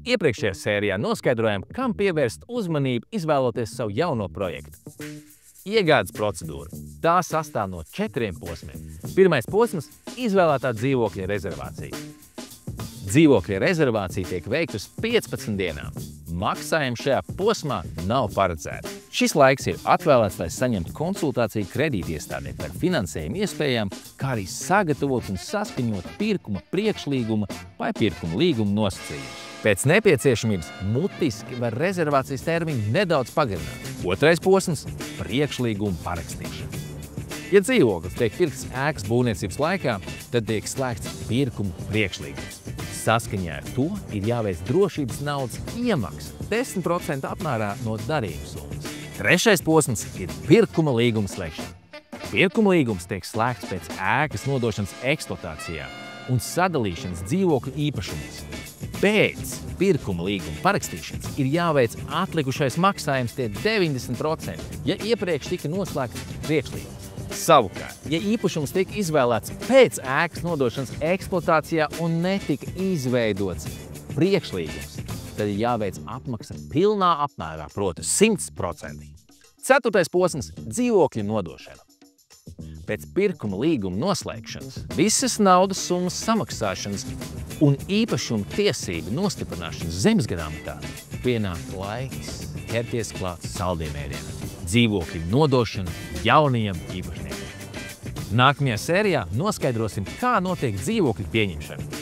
Iepriekšējā sērijā noskaidrojām, kam pievērst uzmanību, izvēloties savu jauno projektu. Iegādes procedūra. Tā sastāv no 4 posmiem. Pirmais posms – izvēlētā dzīvokļa rezervācija. Dzīvokļa rezervācija tiek veikta uz 15 dienām. Maksājumi šajā posmā nav paredzēti. Šis laiks ir atvēlēts, lai saņemtu konsultāciju kredītiestādē par finansējumu iespējām, kā arī sagatavot un saskaņot pirkuma priekšlīguma vai pirkuma līguma nosacījumus. Pēc nepieciešamības mutiski var rezervācijas termiņu nedaudz pagarināt. Otrais posms – priekšlīguma parakstīšana. Ja dzīvoklis tiek pirkts ēkas būvniecības laikā, tad tiek slēgts pirkuma priekšlīgums. Saskaņā ar to ir jāveic drošības naudas iemaksa 10% apmērā no darījuma summas. Trešais posms ir pirkuma līguma slēgšana. Pirkuma līgums tiek slēgts pēc ēkas nodošanas eksploatācijā un sadalīšanas dzīvokļu īpašumos. Pēc pirkuma līguma parakstīšanas ir jāveic atlikušais maksājums tie 90%, ja iepriekš tika noslēgts priekšlīgums. Savukārt, ja īpašums tiek izvēlēts pēc ēkas nodošanas eksploatācijā un netika izveidots priekšlīgums, tad ir jāveic apmaksa pilnā apmērā, proti 100%. Ceturtais posms – dzīvokļa nodošana. Pēc pirkuma līguma noslēgšanas, visas naudas summas samaksāšanas un īpašuma tiesību nostiprināšanas zemesgrāmatā pienāk laiks ķerties klāt saldiem ēdienam. Dzīvokļu nodošana jaunajiem īpašniekiem. Nākamajā sērijā noskaidrosim, kā notiek dzīvokļu pieņemšana.